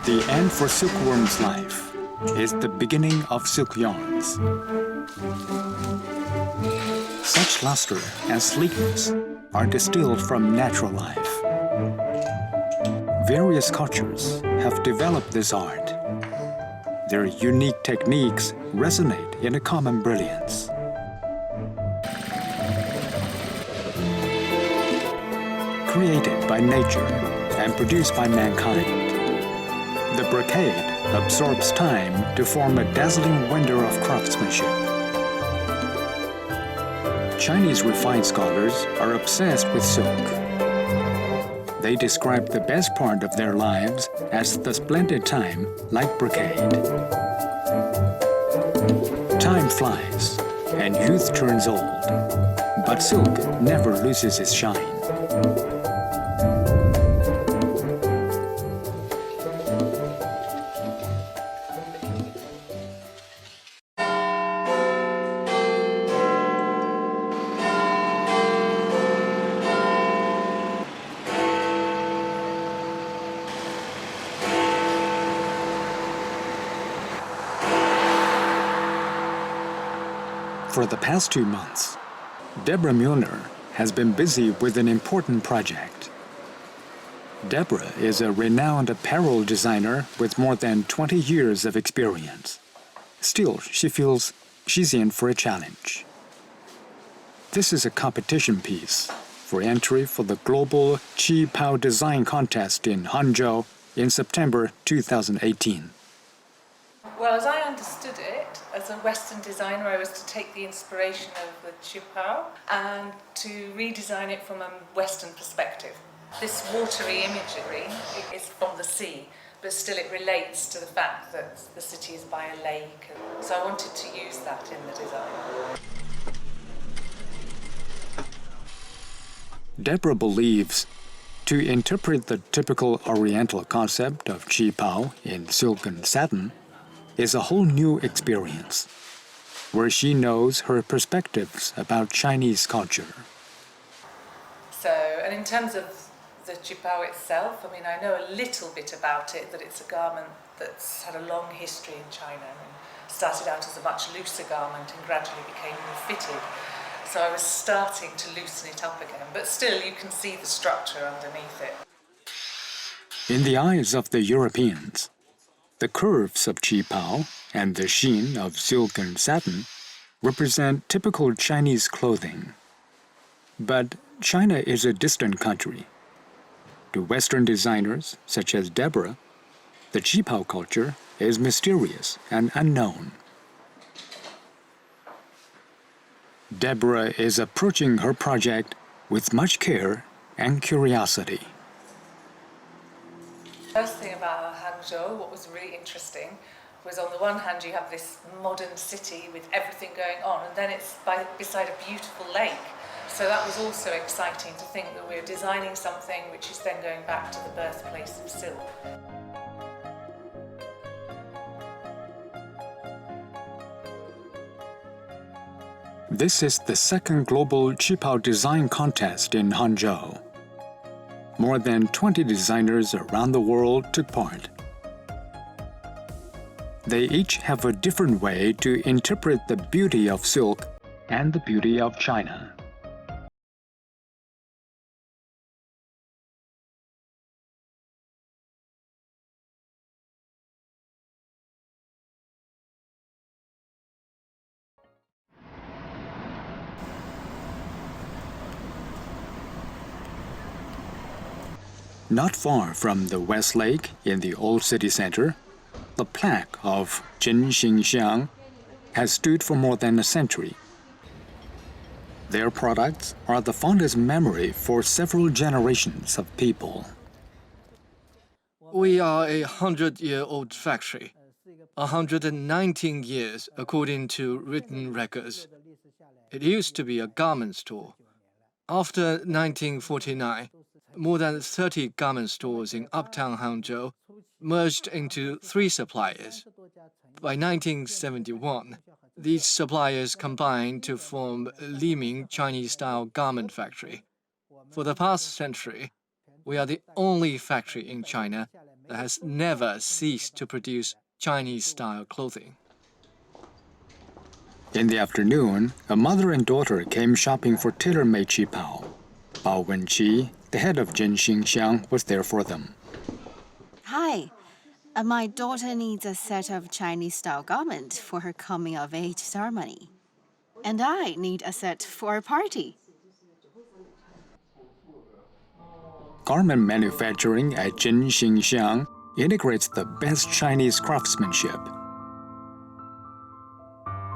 The end for silkworm's life is the beginning of silk yarns. Such luster and sleekness are distilled from natural life. Various cultures have developed this art. Their unique techniques resonate in a common brilliance. Created by nature and produced by mankind, the brocade absorbs time to form a dazzling wonder of craftsmanship. Chinese refined scholars are obsessed with silk. They describe the best part of their lives as the splendid time, like brocade. Time flies, and youth turns old, but silk never loses its shine. For the past 2 months, Deborah Mueller has been busy with an important project. Deborah is a renowned apparel designer with more than 20 years of experience. Still, she feels she's in for a challenge. This is a competition piece for entry for the global Qi Pao Design Contest in Hangzhou in September 2018. Well, as I understood it, as a Western designer, I was to take the inspiration of the Qipao and to redesign it from a Western perspective. This watery imagery is from the sea, but still it relates to the fact that the city is by a lake. So I wanted to use that in the design. Deborah believes to interpret the typical Oriental concept of Qipao in silk and satin is a whole new experience, where she knows her perspectives about Chinese culture. So, and in terms of the Qipao itself, I mean, I know a little bit about it, that it's a garment that's had a long history in China and started out as a much looser garment and gradually became more fitted. So I was starting to loosen it up again, but still you can see the structure underneath it. In the eyes of the Europeans, the curves of Qipao and the sheen of silk and satin represent typical Chinese clothing. But China is a distant country. To Western designers, such as Deborah, the Qipao culture is mysterious and unknown. Deborah is approaching her project with much care and curiosity. First thing about Hangzhou, what was really interesting, was on the one hand you have this modern city with everything going on, and then it's beside a beautiful lake. So that was also exciting to think that we're designing something which is then going back to the birthplace of silk. This is the second global Qipao design contest in Hangzhou. More than 20 designers around the world took part. They each have a different way to interpret the beauty of silk and the beauty of China. Not far from the West Lake in the old city center, the plaque of Jin Xingxiang has stood for more than a century. Their products are the fondest memory for several generations of people. We are a 100-year-old factory, 119 years according to written records. It used to be a garment store. After 1949, more than 30 garment stores in uptown Hangzhou merged into 3 suppliers. By 1971, these suppliers combined to form Liming Chinese-style garment factory. For the past century, we are the only factory in China that has never ceased to produce Chinese-style clothing. In the afternoon, a mother and daughter came shopping for tailor-made qipao. Bao Wenqi, the head of Jin Xingxiang, was there for them. Hi. My daughter needs a set of Chinese-style garment for her coming-of-age ceremony. And I need a set for a party. Garment manufacturing at Jin Xingxiang integrates the best Chinese craftsmanship.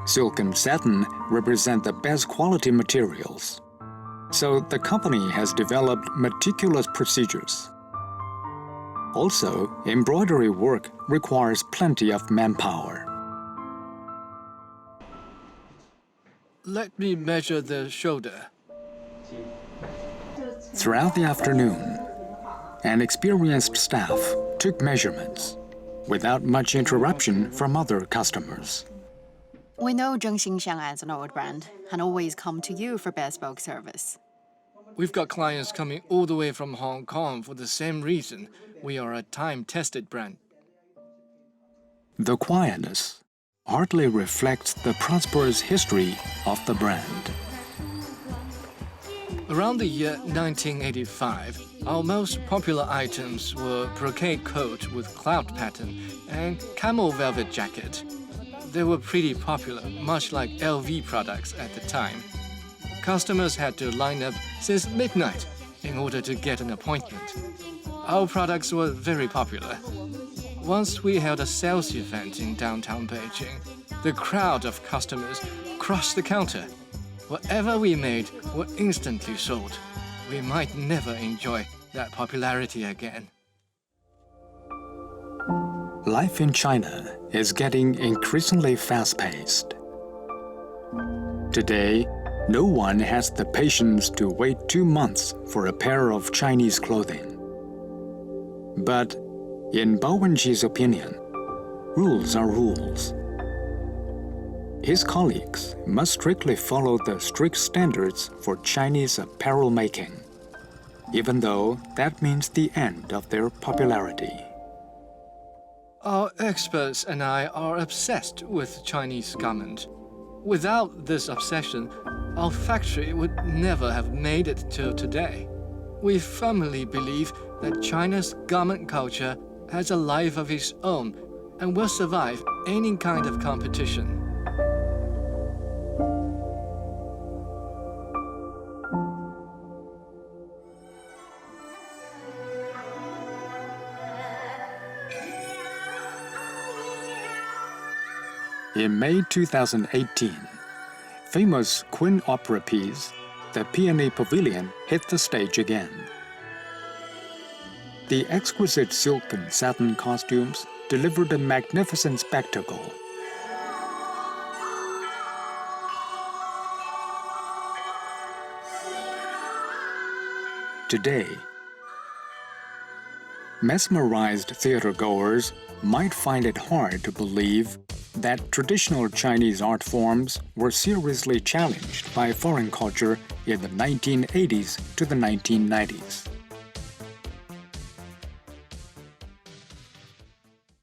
Silk and satin represent the best quality materials. So the company has developed meticulous procedures. Also, embroidery work requires plenty of manpower. Let me measure the shoulder. Throughout the afternoon, an experienced staff took measurements without much interruption from other customers. We know Zheng Xingxiang as an old brand and always come to you for bespoke service. We've got clients coming all the way from Hong Kong for the same reason. We are a time-tested brand. The quietness hardly reflects the prosperous history of the brand. Around the year 1985, our most popular items were brocade coat with cloud pattern and camel velvet jacket. They were pretty popular, much like LV products at the time. Customers had to line up since midnight in order to get an appointment. Our products were very popular. Once we held a sales event in downtown Beijing, the crowd of customers crushed the counter. Whatever we made were instantly sold. We might never enjoy that popularity again. Life in China is getting increasingly fast-paced. Today, no one has the patience to wait 2 months for a pair of Chinese clothing. But in Bao Wenqi's opinion, rules are rules. His colleagues must strictly follow the strict standards for Chinese apparel making, even though that means the end of their popularity. Our experts and I are obsessed with Chinese garment. Without this obsession, our factory would never have made it till today. We firmly believe that China's garment culture has a life of its own and will survive any kind of competition. In May 2018, famous Queen opera piece, the Peony Pavilion, hit the stage again. The exquisite silk and satin costumes delivered a magnificent spectacle. Today, mesmerized theatergoers might find it hard to believe that traditional Chinese art forms were seriously challenged by foreign culture in the 1980s to the 1990s.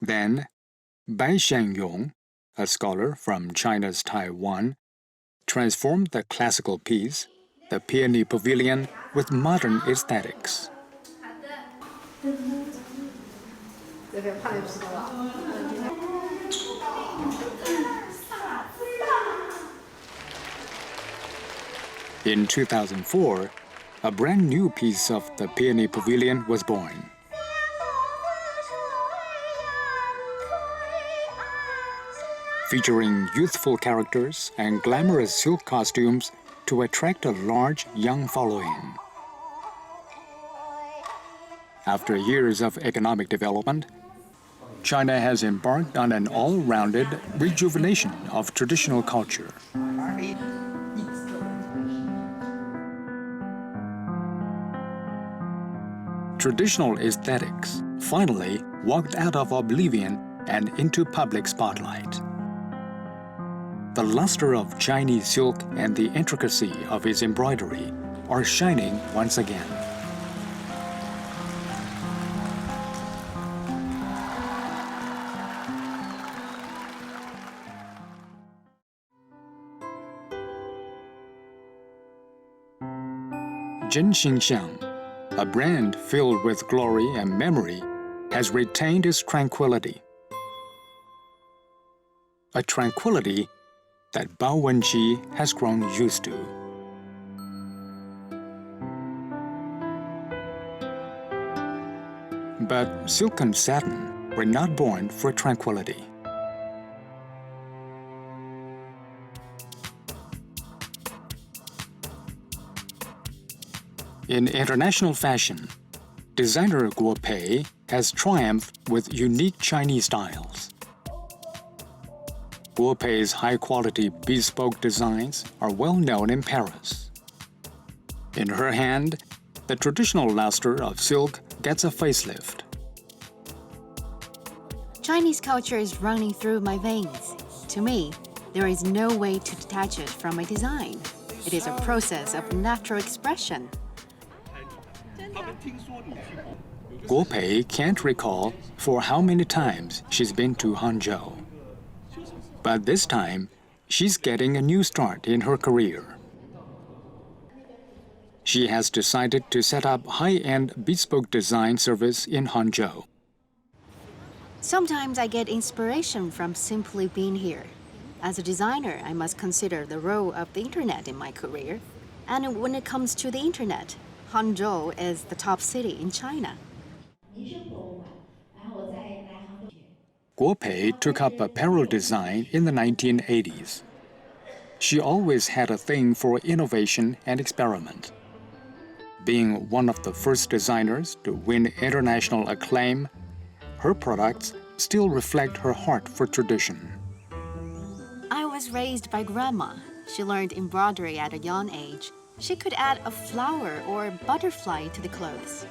Then, Bai Xianyong, a scholar from China's Taiwan, transformed the classical piece, the Peony Pavilion, with modern aesthetics. In 2004, a brand new piece of the Peony Pavilion was born. Featuring youthful characters and glamorous silk costumes to attract a large young following. After years of economic development, China has embarked on an all-rounded rejuvenation of traditional culture. Traditional aesthetics finally walked out of oblivion and into public spotlight. The luster of Chinese silk and the intricacy of its embroidery are shining once again. Jinxingxiang, a brand filled with glory and memory, has retained its tranquility. A tranquility that Bao Wenqi has grown used to. But silk and satin were not born for tranquility. In international fashion, designer Guo Pei has triumphed with unique Chinese styles. Guo Pei's high-quality bespoke designs are well known in Paris. In her hand, the traditional luster of silk gets a facelift. Chinese culture is running through my veins. To me, there is no way to detach it from my design. It is a process of natural expression. Guo Pei can't recall for how many times she's been to Hangzhou. But this time, she's getting a new start in her career. She has decided to set up high-end bespoke design service in Hangzhou. Sometimes I get inspiration from simply being here. As a designer, I must consider the role of the internet in my career. And when it comes to the internet, Hangzhou is the top city in China. Guo Pei took up apparel design in the 1980s. She always had a thing for innovation and experiment. Being one of the first designers to win international acclaim, her products still reflect her heart for tradition. I was raised by grandma. She learned embroidery at a young age. She could add a flower or a butterfly to the clothes.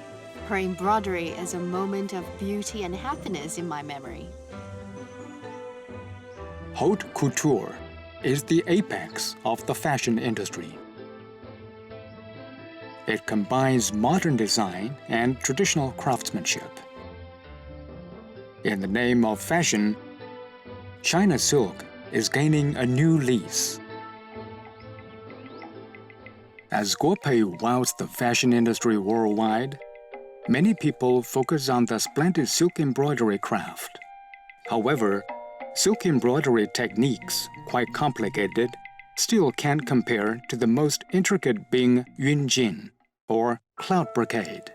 Her embroidery is a moment of beauty and happiness in my memory. Haute couture is the apex of the fashion industry. It combines modern design and traditional craftsmanship. In the name of fashion, China silk is gaining a new lease. As Guo Pei wows the fashion industry worldwide, many people focus on the splendid silk embroidery craft. However, silk embroidery techniques, quite complicated, still can't compare to the most intricate being Yunjin, or cloud brocade.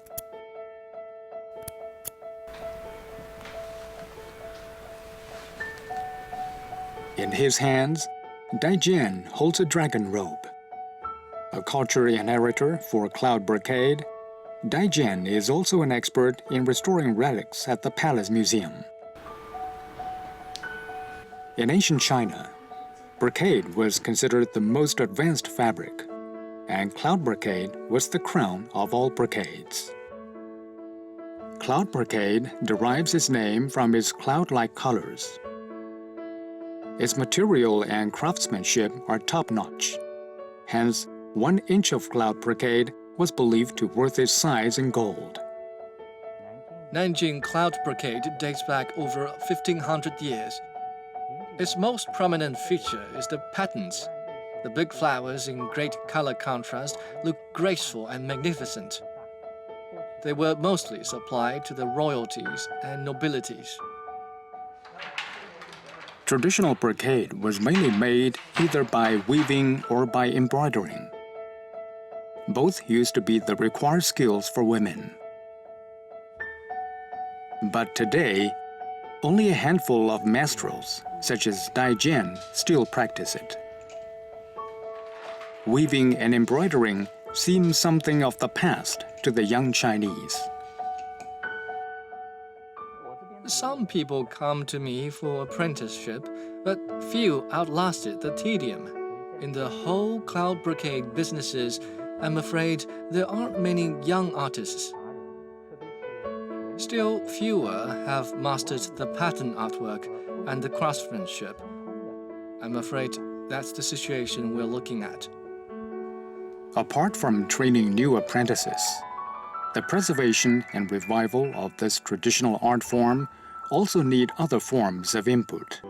In his hands, Daijian holds a dragon robe. A culture inheritor for cloud brocade, Daijian is also an expert in restoring relics at the Palace Museum. In ancient China, brocade was considered the most advanced fabric, and cloud brocade was the crown of all brocades. Cloud brocade derives its name from its cloud-like colors. Its material and craftsmanship are top-notch. Hence, 1 inch of cloud brocade was believed to worth its size in gold. Nanjing cloud brocade dates back over 1,500 years. Its most prominent feature is the patterns. The big flowers in great color contrast look graceful and magnificent. They were mostly supplied to the royalties and nobilities. Traditional brocade was mainly made either by weaving or by embroidering. Both used to be the required skills for women. But today, only a handful of maestros, such as Daijian, still practice it. Weaving and embroidering seem something of the past to the young Chinese. Some people come to me for apprenticeship, but few outlasted the tedium. In the whole cloud brocade businesses, I'm afraid there aren't many young artists. Still fewer have mastered the pattern artwork and the craftsmanship. I'm afraid that's the situation we're looking at. Apart from training new apprentices, the preservation and revival of this traditional art form also need other forms of input.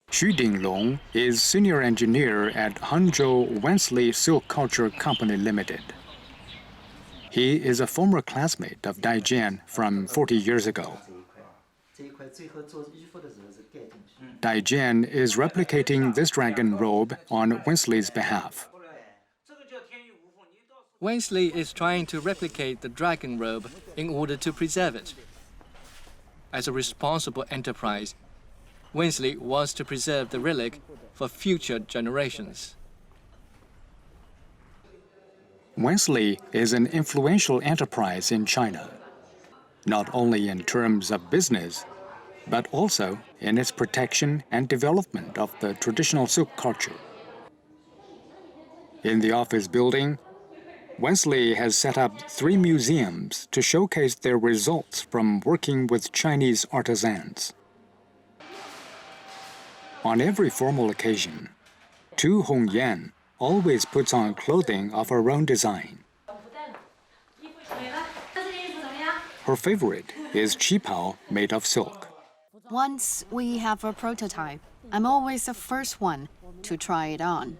Xu Dinglong is senior engineer at Hangzhou Wensley Silk Culture Company Limited. He is a former classmate of Dai Jian from 40 years ago. Dai Jian is replicating this dragon robe on Wensley's behalf. Wensley is trying to replicate the dragon robe in order to preserve it. As a responsible enterprise, Wensley wants to preserve the relic for future generations. Wensley is an influential enterprise in China, not only in terms of business, but also in its protection and development of the traditional silk culture. In the office building, Wensley has set up 3 museums to showcase their results from working with Chinese artisans. On every formal occasion, Tu Hongyan always puts on clothing of her own design. Her favorite is qipao made of silk. Once we have a prototype, I'm always the first one to try it on.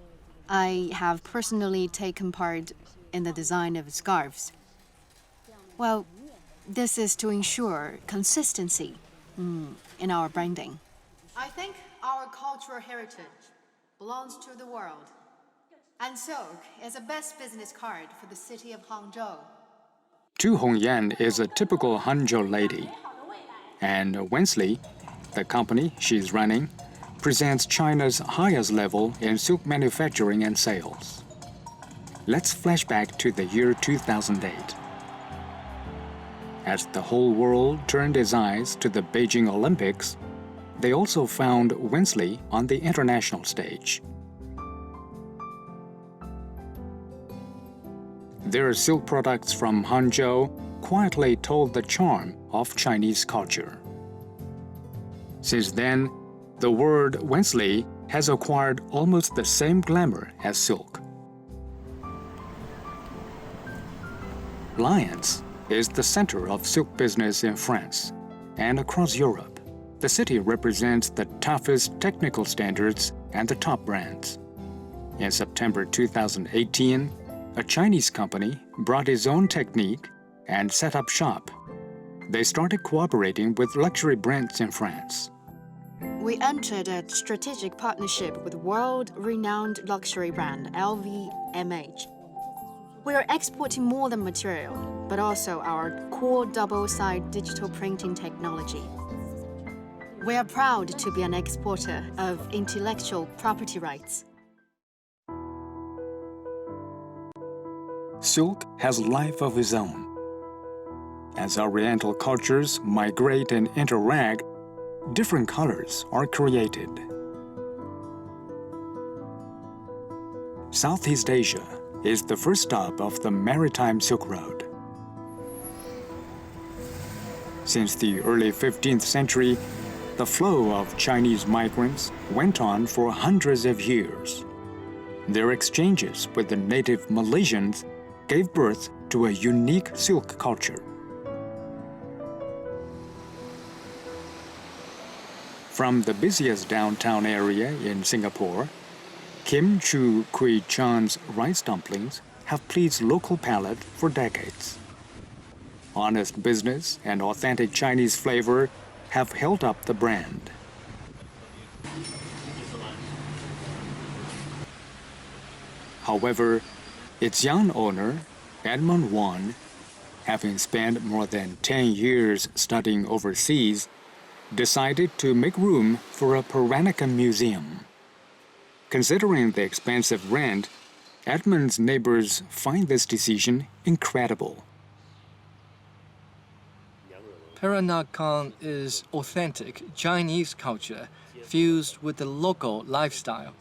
I have personally taken part in the design of scarves. Well, this is to ensure consistency in our branding. I think our cultural heritage belongs to the world, and silk is the best business card for the city of Hangzhou. Tu Hongyan is a typical Hangzhou lady, and Wensley, the company she's running, presents China's highest level in silk manufacturing and sales. Let's flash back to the year 2008. As the whole world turned its eyes to the Beijing Olympics, they also found Wensley on the international stage. Their silk products from Hangzhou quietly told the charm of Chinese culture. Since then, the word Wensley has acquired almost the same glamour as silk. Lyons is the center of silk business in France and across Europe. The city represents the toughest technical standards and the top brands. In September 2018, a Chinese company brought its own technique and set up shop. They started cooperating with luxury brands in France. We entered a strategic partnership with world-renowned luxury brand LVMH. We are exporting more than material, but also our core double-side digital printing technology. We are proud to be an exporter of intellectual property rights. Silk has life of its own. As Oriental cultures migrate and interact, different colors are created. Southeast Asia is the first stop of the maritime Silk Road. Since the early 15th century, the flow of Chinese migrants went on for hundreds of years. Their exchanges with the native Malaysians gave birth to a unique silk culture. From the busiest downtown area in Singapore, Kim Chu Kui Chan's rice dumplings have pleased local palate for decades. Honest business and authentic Chinese flavor have held up the brand. However, its young owner, Edmund Wan, having spent more than 10 years studying overseas, decided to make room for a Peranakan Museum. Considering the expensive rent, Edmund's neighbors find this decision incredible. Peranakan is authentic Chinese culture fused with the local lifestyle.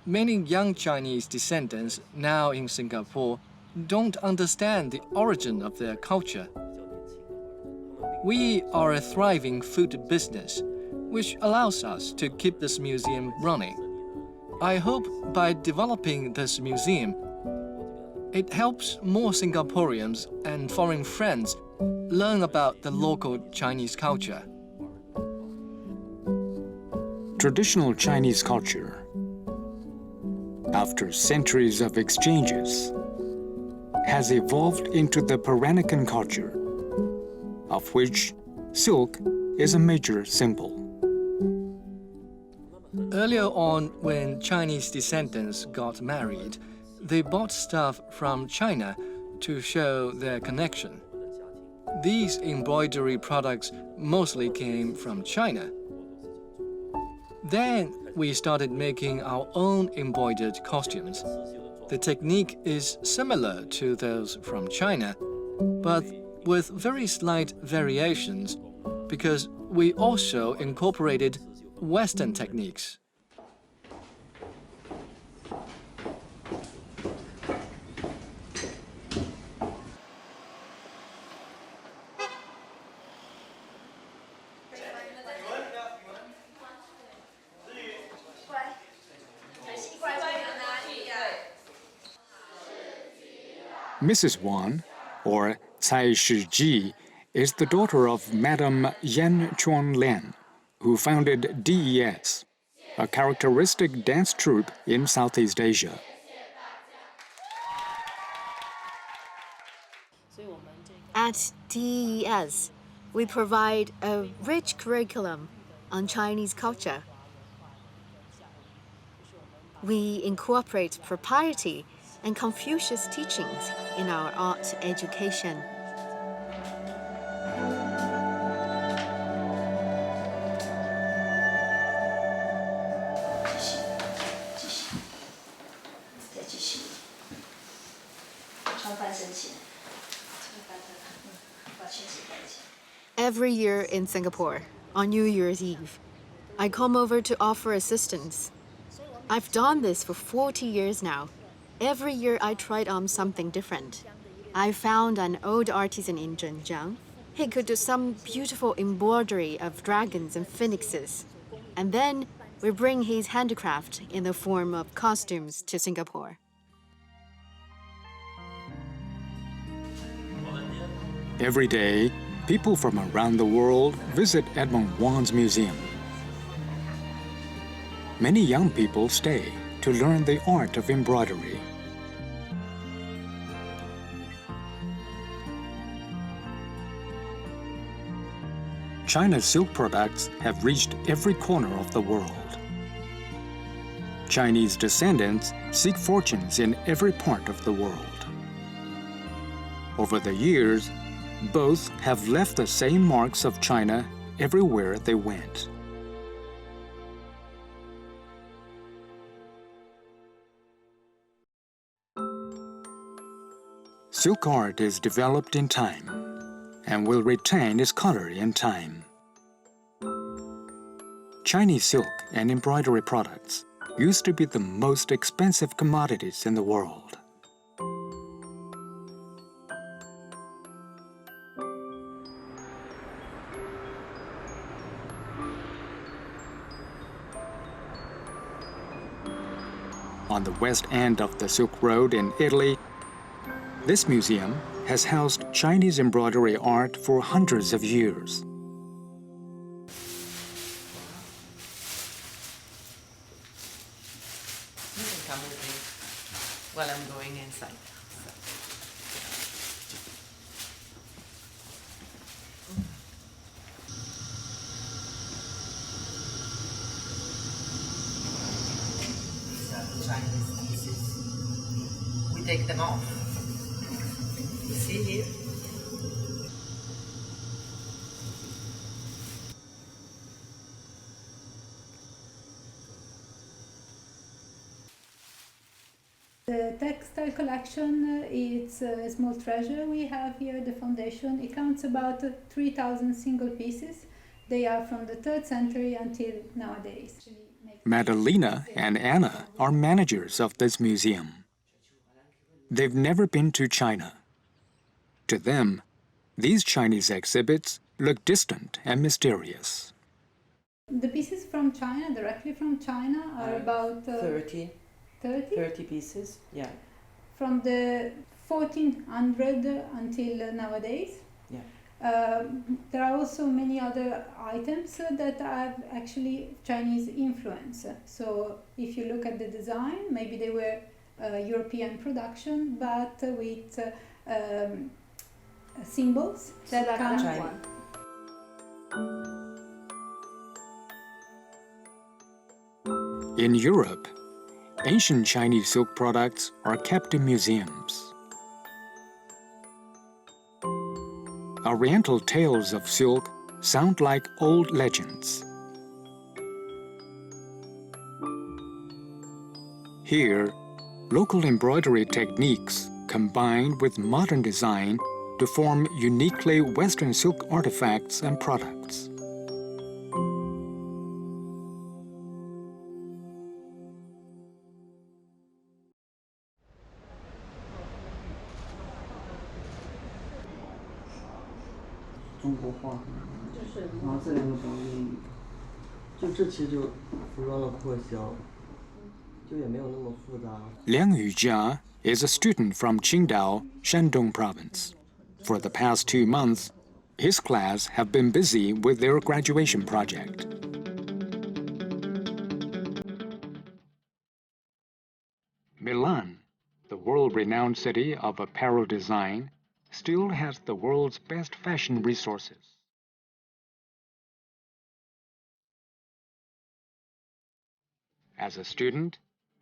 Many young Chinese descendants now in Singapore don't understand the origin of their culture. We are a thriving food business, which allows us to keep this museum running. I hope by developing this museum, it helps more Singaporeans and foreign friends learn about the local Chinese culture. traditional Chinese culture, after centuries of exchanges, has evolved into the Peranakan culture, of which silk is a major symbol. Earlier on, when Chinese descendants got married, they bought stuff from China to show their connection. These embroidery products mostly came from China. Then we started making our own embroidered costumes. The technique is similar to those from China, but with very slight variations because we also incorporated Western techniques. Mrs. Wang, or Cai Shiji, is the daughter of Madame Yan Chuanlian, who founded DES, a characteristic dance troupe in Southeast Asia. At DES, we provide a rich curriculum on Chinese culture. We incorporate propriety and Confucius teachings in our art education. Every year in Singapore, on New Year's Eve, I come over to offer assistance. I've done this for 40 years now. Every year I tried on something different. I found an old artisan in Zhenjiang. He could do some beautiful embroidery of dragons and phoenixes. And then we bring his handicraft in the form of costumes to Singapore. Every day, people from around the world visit Edmund Wang's museum. Many young people stay to learn the art of embroidery. China's silk products have reached every corner of the world. Chinese descendants seek fortunes in every part of the world. Over the years, both have left the same marks of China everywhere they went. Silk art is developed in time and will retain its color in time. Chinese silk and embroidery products used to be the most expensive commodities in the world. On the west end of the Silk Road in Italy, this museum has housed Chinese embroidery art for hundreds of years. You can come with me while I'm going inside. These are the Chinese pieces. We take them off. You see here? The textile collection is a small treasure. We have here the foundation. It counts about 3,000 single pieces. They are from the 3rd century until nowadays. Madalena and Anna are managers of this museum. They've never been to China. To them, these Chinese exhibits look distant and mysterious. The pieces from China, directly from China, are about 30 pieces, yeah. From the 1400 until nowadays. Yeah. There are also many other items that have actually Chinese influence. So if you look at the design, maybe they were European production, but with symbols that come. In Europe, ancient Chinese silk products are kept in museums. Oriental tales of silk sound like old legends. Here, local embroidery techniques combined with modern design to form uniquely Western silk artifacts and products. Liang Yujia is a student from Qingdao, Shandong province. For the past 2 months, his class have been busy with their graduation project. Milan, the world-renowned city of apparel design, still has the world's best fashion resources. As a student,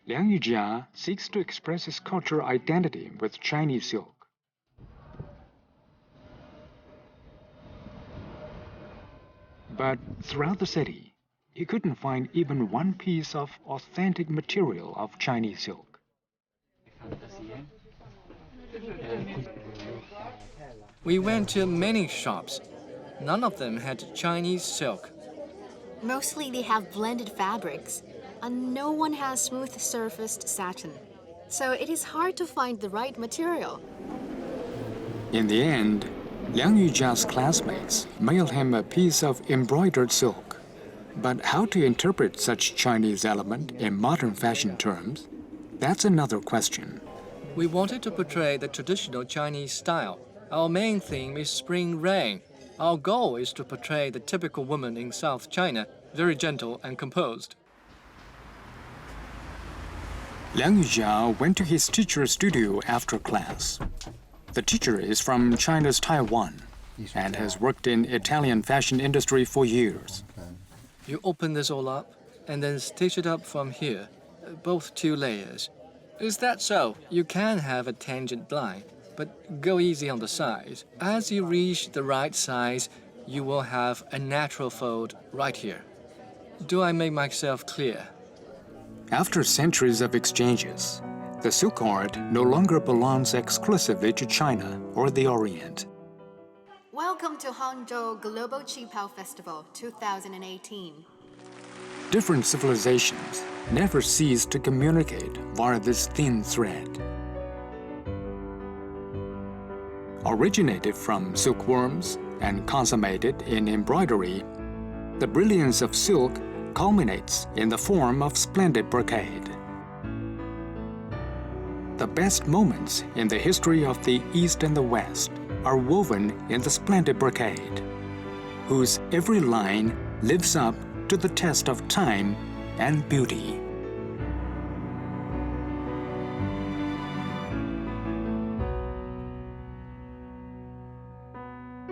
Liang Yujia seeks to express his cultural identity with Chinese silk. But throughout the city, he couldn't find even one piece of authentic material of Chinese silk. We went to many shops. None of them had Chinese silk. Mostly they have blended fabrics, and no one has smooth-surfaced satin. So it is hard to find the right material. In the end, Liang Yujia's classmates mailed him a piece of embroidered silk. But how to interpret such Chinese element in modern fashion terms? That's another question. We wanted to portray the traditional Chinese style. Our main theme is spring rain. Our goal is to portray the typical woman in South China, very gentle and composed. Liang Yujia went to his teacher's studio after class. The teacher is from China's Taiwan and has worked in Italian fashion industry for years. You open this all up and then stitch it up from here, both 2 layers. Is that so? You can have a tangent line, but go easy on the sides. As you reach the right size, you will have a natural fold right here. Do I make myself clear? After centuries of exchanges, the silk art no longer belongs exclusively to China or the Orient. Welcome to Hangzhou Global Qipao Festival 2018. Different civilizations never cease to communicate via this thin thread. Originated from silkworms and consummated in embroidery, the brilliance of silk culminates in the form of splendid brocade. The best moments in the history of the East and the West are woven in the splendid brocade, whose every line lives up to the test of time and beauty.